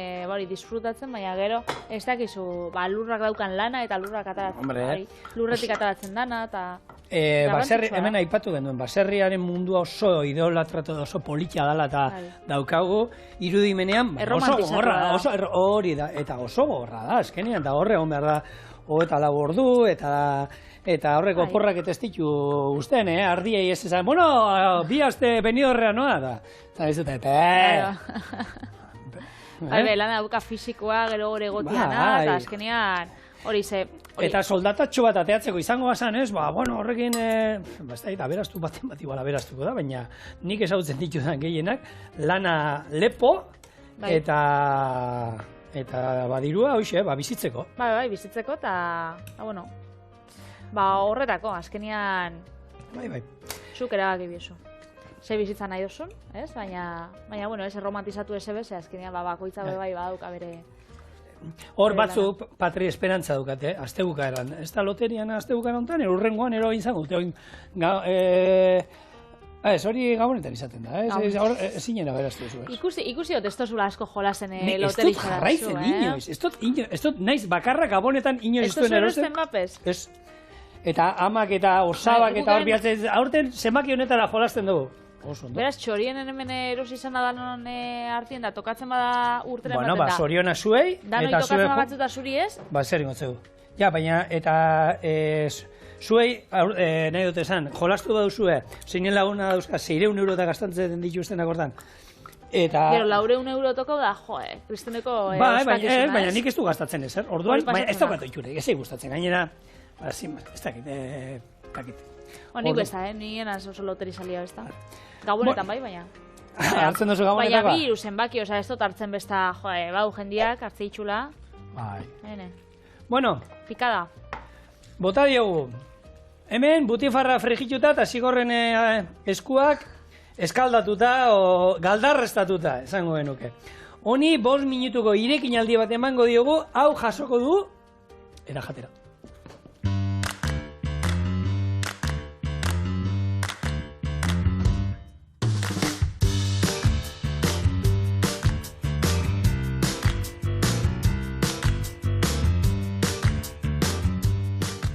disfrutatzen, baina gero, ez dakizu, lurrak daukan lana eta lurrak ataratzen, lurretik ataratzen dana, eta... Hemen aipatu genuen, baserriaren mundua oso idolatratu oso politxa dela eta daukagu, irudimenean, oso gorra da, hori da, eta oso gorra da, eskenean, eta horre egon behar da, eta labordu, eta horreko porrak ez ditu usten, ardiei ez esan, bi aste benidorrea noa da. Eta ez dut, lana dauka fizikoa, gero hori egotiana, eta azkenean hori ze... Eta soldatatxo bat ateatzeko izango bazan, ez, horrekin, aberastu baten bat igual aberastuko da, baina nik ezagutzen ditudan gehienak, lana lepo, eta badirua, hoxe, bizitzeko. Bai, bizitzeko, eta, horretako, azkenian... Bai. Zuk erabaki biezu. Ze bizitza nahi duzun, ez? Baina, ez romantizatu ez ebeze, azkenian bakoitza bai badauka bere... Hor batzuk patri esperantza dukate, astebukaeran. Ez da loterian astebukaeran honetan, urrengoan ero izango dute. Ez, hori gabonetan izaten da, zinera beraztu zu. Ikusi dut ez tozula asko jolasen loteritxara. Ez dut jarraitzen inoiz, ez dut naiz bakarra gabonetan inoiz duen erosten. Ez dut bapez? Ez. Eta amak eta osabak eta hor bihatzen, aurten zemaki honetara jolasten dugu. Beraz, txorien hemen erosi izan da danon artien da, tokatzen bada urteren baten da. Bueno, zoriona zuei. Danoi tokatzen da batzuta zuri ez? Zer ingotzegu. Ja, baina, eta zuei, nahi dut esan, jolastu baduzue, zeinen laguna dauzka, 600 euro eta gastantzen dituztenak hortan. Eta... Gero, 400 euro toko da, kristoneko ospakizuna, ez? Baina nik ez du gastatzen ezer, orduan, ez daukat oiturek, ez gustatzen, gainera, ez dakit. Nik besta, nien oso loteri salia besta. Gabonetan bai, baina. Hartzen duzu gabonetakoa? Baina bi zenbaki, ez dut hartzen besta, bau jendiak, hartze itxula. Bai. Bueno. Pikada. Bota diogu. Hemen, butifarra frigituta eta zigorren eskuak eskaldatuta o galdarrestatuta, esango genuke. Honi 5 minutuko irekinaldi bat emango diogu, hau jasoko du, erajatera.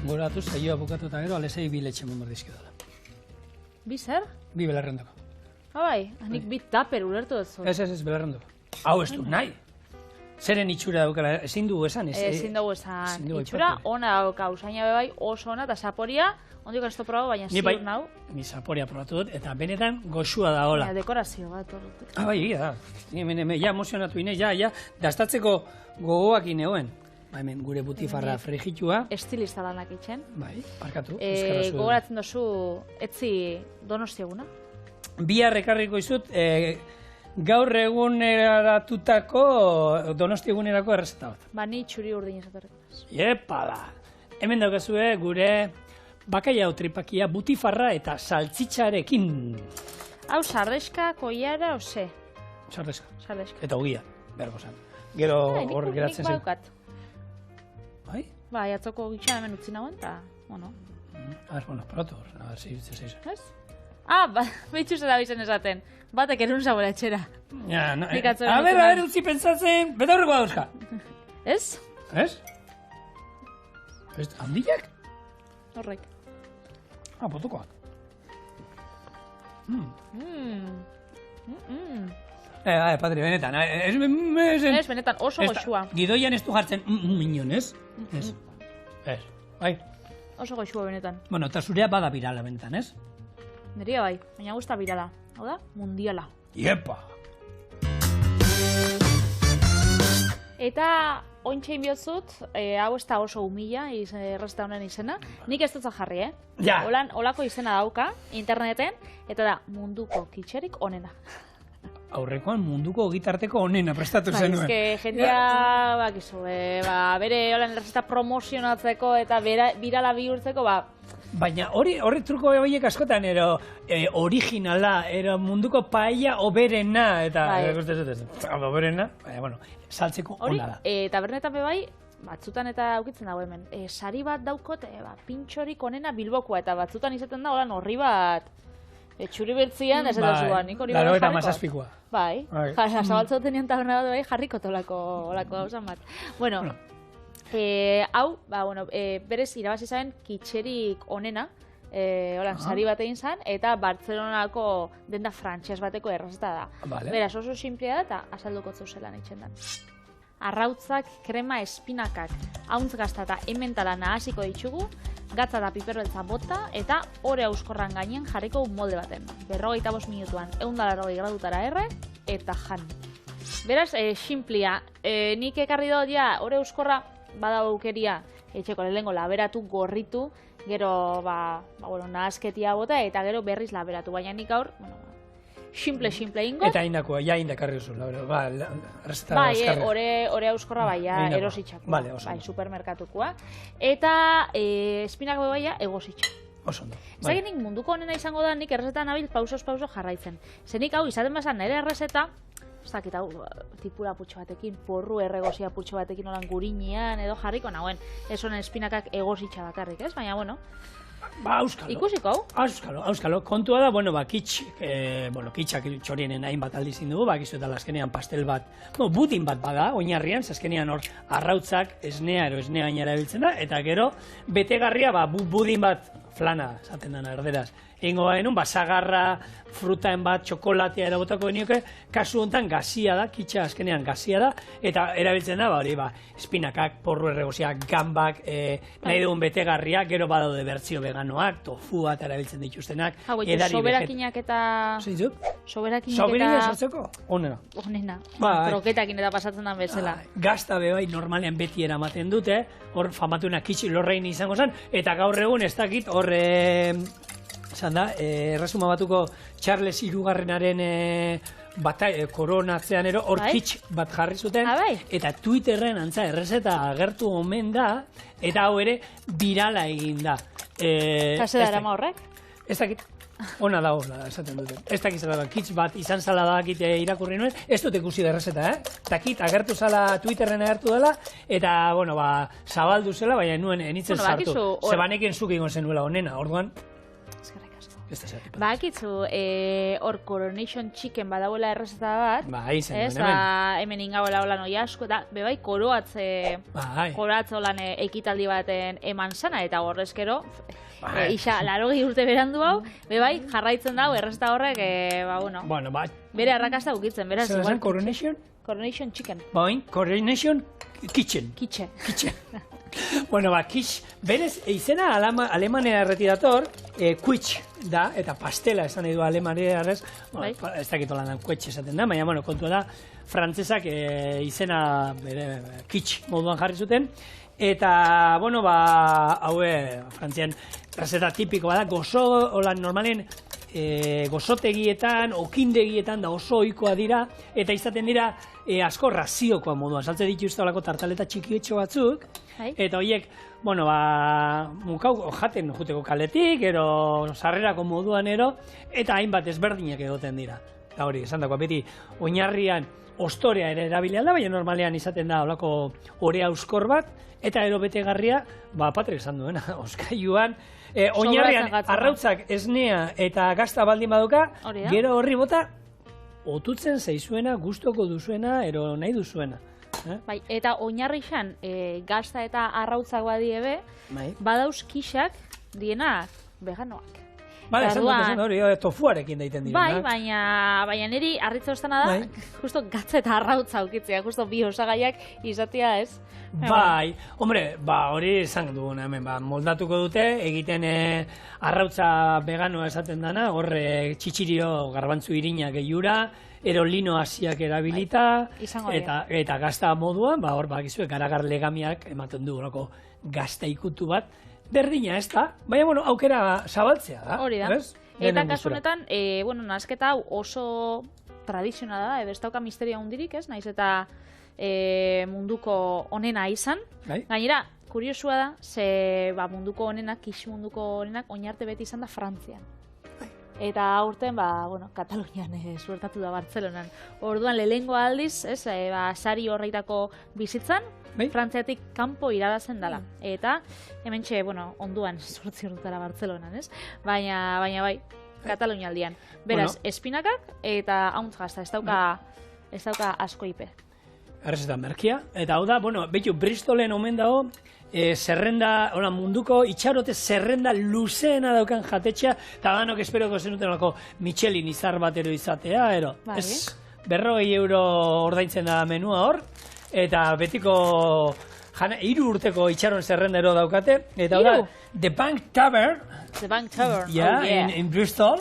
Goratu, zaioa bukatu eta gero, alesei bi letxe mundur dizki dela. Bi zer? Bi belarrendoko. Bai, nik bi taper ulertu duzu. Ez, belarrendoko. Hau ez du, nahi. Zeren itxura daukala, ezin dugu esan. Ezin dugu esan. Itxura ona dauka, usaina bebai oso ona, eta saporia, ondik ez probago, baina ziur nau. Ni saporia probatu dut, eta benetan goxua da hola. Dekorazio bat. Bai, da. Ja emozionatu ine, ja, dastatzeko gogoak ineoen. Hemen gure butifarra frigitua. Estilista lanak itxen. Bai, parkatu. Gogoratzen dozu, etzi Donosti eguna? Bihar ekarriko izut, gaur eguneratutako Donosti egunerako errezeta bat. Ba, ni txuri urdin izatorreko. Iepa da! Hemen daukazue gure bakaia tripakia butifarra eta saltzitxarekin. Hau, sarreska, koiara, ose? Sarreska. Eta ogia, bergo zen. Gero hor geratzen zen. Nik baukat. Bai? Bai, atzoko gitxan hemen utzi nagoen, eta, bueno. Probatu hor, a ver si ez. Ez? Behitxu zera bizen esaten. Batek erun zabora etxera. A ver, utzi pentsatzen, beta horreko dauzka. Ez? Ez? Handiak? Horrek. Potokoak. Patri, benetan. Ez, benetan, oso goxua. Gidoian ez du jartzen minon, ez? Ez. Bai. Oso goxua benetan. Bueno, eta zurea bada birala benetan, ez? Neria bai, baina gusta birala. Hau da, mundiala. Iepa! Eta ointxein bihotzut, hau ez da oso humila, errezta honen izena. Nik ez dut jarri, Ja. Olako izena dauka, interneten, eta da, munduko kitxerik onena. Aurrekoan munduko gitarteko onena prestatu zenuen. Jendia, bakizu, bere holan errezeta promozionatzeko eta birala bihurtzeko, Baina hori truko horiek askotan, originala, munduko paella oberena, eta oberena, bueno, saltzeko ona da. Eta bernetan bebai, batzutan eta aukitzen dago hemen, sari bat daukot, pintxorik onena Bilbokoa, eta batzutan izaten da, holan horri bat, txuri bertzian, ez da zuan, nik hori bat jarriko. Eta mazazpikoa. Bai, zabaltzauten nion taberna bat, jarriko tolako gauzan bat. Bueno, hau, berez irabazi zaren kitxerik onena, sari bat egin zan, eta Bartzelonako denda frantxez bateko errazeta da. Beraz, oso simplea da, eta azalduko zeuzelan itxendan. Arrautzak, krema, espinakak, hauntz gazta eta ementala nahasiko ditugu, gatza eta piperbeltza bota, eta ore auskorran gainen jarriko molde baten. 45 minutuan, 180 gradutara erre, eta jan. Beraz, simplia, nik ekarri dut ja, ore auskorra, bada aukeria, etxeko lehengo laberatu, gorritu, gero, nahasketia bota, eta gero berriz laberatu, baina nik aur, simple ingo. Eta indakoa, ja indakarri duzu, ore auskorra baia erositxako, supermerkatukoa. Eta espinak baia egositxako. Oso ondo. Zagenik munduko honena izango da nik errezetan nabil pausos jarraitzen. Zenik hau izaten bazan nire errezeta, ez dakit hau, tipura putxo batekin, porru erregosia putxo batekin olan gurinean, edo jarriko nagoen, ez honen espinakak egositxa bakarrik, ez? Baina, bueno, auskalo. Ikusiko hau? Auskalo. Kontua da, kitxak txorienen hainbat aldiz indugu, bakizu eta azkenean pastel bat, budin bat bada, oinarrian, azkenean hor arrautzak esnea ero esnea gainera biltzen da, eta gero betegarria budin bat flana, esaten dena erderaz. Ingo genuen, sagarra, frutaen bat, txokolatea erabotako genioke, kasu honetan gazia da, kitxa azkenean gazia da, eta erabiltzen da, espinakak, porru erregosiak, gambak, nahi dugun betegarriak, gero badaude bertzio veganoak, tofua eta erabiltzen dituztenak, soberakinak eta... Zeintzuk? Soberakinak eta... sartzeko? Onena. Kroketakin eta pasatzen den bezala. Gazta bebai normalean beti eramaten dute, hor famatuena kitxi lorrein izango zen, eta gaur egun ez dakit, hor... Zan da, erresuma batuko Charles Hirugarrenaren koronatzean ero, hor kitsch bat jarri zuten, eta Twitterren antza errezeta agertu omen da, eta hau ere birala egin da. Kase da erama horrek? Ez dakit, ona da hola, esaten duten. Ez dakit zela, kitsch bat izan zala da irakurri nuen, ez dut ikusi da errezeta, Takit, agertu zala Twitterren agertu dela, eta, zabaldu zela, baina nuen enitzen sartu. Zebanekin zuk egon zenuela honena, orduan, bakitzu, hor Coronation Chicken badauela errezeta bat, hemen ingauela holan oi asko, eta bebai koroatze holan ekitaldi baten eman sana, eta horrezkero, isa, 80 urte berandu hau, bebai jarraitzen dau errezeta horrek, bere arrakasta ukitzen, beraz. Zer zen, Coronation? Coronation Chicken. Coronation Kitchen. Kitchen. Kitsch, berez, izena Alemanera erretirator, kuitsch da, eta pastela esan nahi du Alemanera errez, ez dakit lan kuitsch esaten da, baina, kontua da, frantzesak izena kitsch moduan jarri zuten, eta, haue, frantzian, receta tipikoa da, gozo, holan normalen, gozotegietan, okindegietan da oso ohikoa dira, eta izaten dira asko raziokoa moduan. Saltze dituzte olako tartaleta txikietxo batzuk, eta horiek, mukau jaten juteko kaletik, ero sarrerako moduan ero, eta hainbat ezberdinak egoten dira. Eta hori, esan dagoa, beti oinarrian ostorea ere erabilian da, baina normalean izaten da olako orea euskor bat, eta ero betegarria, Patrik esan duena, oskailuan, oinarrian arrautzak esnea eta gazta baldin baduka, gero horri bota, otutzen zaizuena, gustoko duzuena, ero nahi duzuena. Eta oinarrixan, gazta eta arrautzak badiebe, badauz kixak dienak veganoak. Esan hori, tofuarekin daiten dira. Baina niri harritza ostana da, justo gatza eta arrautza ukitzea, justo bi osagaiak izatea ez. Hori esan duguna hemen, moldatuko dute, egiten arrautza veganoa esaten dana, horre txitxirio garbantzu irina gehiura, ero lino hasiak erabilita, eta gazta moduan, hor bakizue, garagar legamiak ematen du horako gazta ikutu bat, berdina ez da, baina aukera zabaltzea da. Hori da. Eta kasu honetan, nasketa hau oso tradizionala da, edo ez dauka misteria hundirik, ez? Naiz eta munduko onena izan. Gainera, kuriosua da, ze munduko onenak, kix munduko onenak, oinarte beti izan da Frantzian. Eta aurten, Katalunian suertatu da Bartzelonan. Orduan, lehengo aldiz, sari horreitako bizitzan, Frantziatik kanpo iradazen dela. Eta, hementxe, onduan, sortzi urtara Bartzelonan, ez? Baina bai, Katalunia aldian. Beraz, espinakak eta hauntz gazta, ez dauka asko ipe. Errezetan merkia. Eta hau da, behitu, Bristolen omen dago, zerrenda, munduko itxarote zerrenda luzeena daukan jatetxea, eta danok esperoko zenuten Michelin izar batero izatea, ero. Ez, 40 euro ordaintzen da menua hor, eta betiko 3 urteko itxaron zerrendero daukate, eta hau da, The Bank Tavern, in Bristol,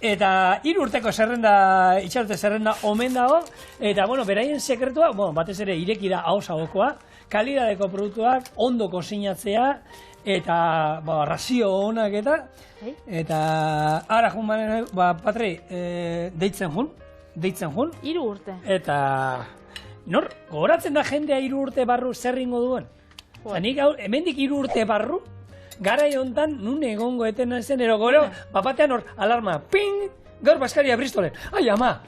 eta 3 urteko itxarote zerrenda omen dago, eta, beraien sekretua, batez ere ireki da hausagokoa, kalidadeko produktuak, ondo kozinatzea, eta razio honak eta ara jun baren, Patri, deitzen jun. 3 urte. Eta, gogoratzen da jendea 3 urte barru zer ingo duen? Nik hemendik 3 urte barru, gara hontan nun egongo eten zen, ero gero, batean hor, alarma, ping, gaur Baskaria Bristolen. Ai, ama,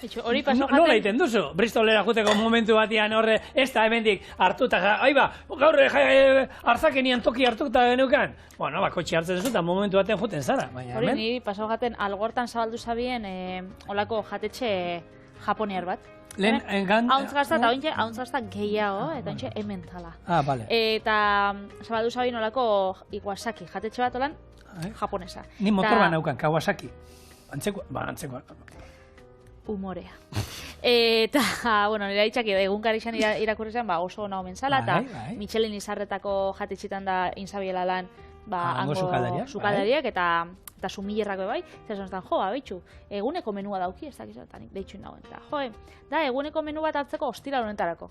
Hori paso jaten... Nola iten duzu? Bristolera juteko momentu batian horre, ez da hemendik hartuta, aiba, gaur hartzakenian toki hartuta genukan. Bueno, kotxe hartzen duzu eta momentu batean juten zara. Hori niri paso jaten algortan zabaldu zabien olako jatetxe japoniar bat. Lehen, engan... Hauntz gazta eta ointxe, hauntz gazta gehiago, eta ointxe hementala. Bale. Eta zabaldu zabien olako Iwasaki jatetxe bat olan japonesa. Ni motor bat naukan, Kawasaki. Antzeko. Humorea. Eta, bueno, nire itxaki egunkarixan irakurri zen, oso ona omen zala, eta Michelin izarretako jatetxitan da inzabiela lan, hango sukaldariak, eta sumillerrako bai, eta esan zen, abitxu, eguneko menua dauki, ez dakiz, eta nik deitxuin dagoen, eta da, eguneko menu bat hartzeko ostira honetarako.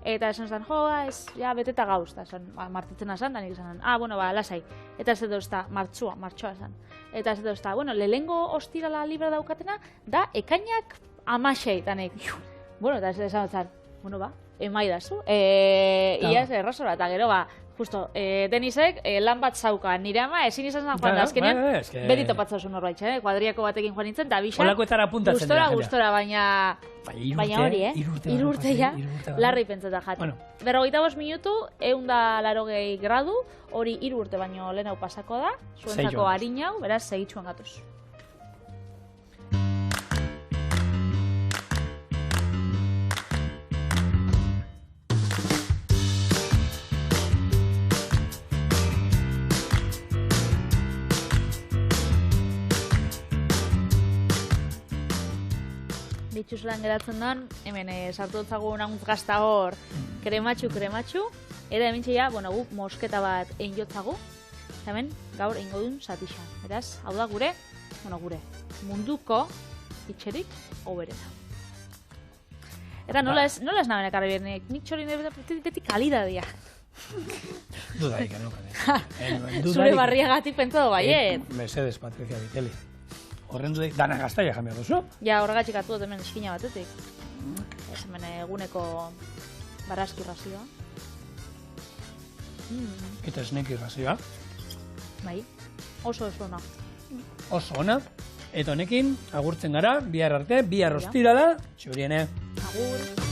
Eta esan zen, ez, beteta gauz, eta esan, martitzen esan, da nik esan, bueno, lasai. Eta ez edo ez da, martxoa esan. Eta ez edo ez da, bueno, lehengo ostirala libra daukatena, da, ekainak 16, eta nik, bueno, eta ez esan zen, bueno, emaidazu, iaz, errasora, eta gero, justo, Denisek lan bat zauka, nire ama ezin izan zen joan da, azkenean, beti topatzauzu norbait, kuadriako batekin joan nintzen, eta bisa, gustora, baina hori, irurte ja, larri pentsata jate. 45 minutu, 180 gradu, hori 3 urte baino lehen hau pasako da, zuentzako harina hau, beraz, segitxuan gatuz. Ditxuzelan geratzen den, hemen sartu dutzagun aguntz gazta hor krematxu, eta hemen txea, guk mosketa bat egin jotzagu, eta hemen gaur egingo duen zatixa. Beraz, hau da gure munduko itxerik oberena. Eta nola ez naben ekarri behar, nik txorin beti kalidadia. Dudarik, enukan. Zure barriagatik pentsatu baiet. Mercedes, Patricia Viteli. Horren dudek, dana gaztaia jamea duzu? Ja, horregatik hartu dut hemen eskina batetik. Ez hemen eguneko barazki razioa. Eta esneki razioa? Bai, oso ona. Oso ona. Eta honekin, agurtzen gara, bihar arte, bihar ostirala, txuriene. Agur.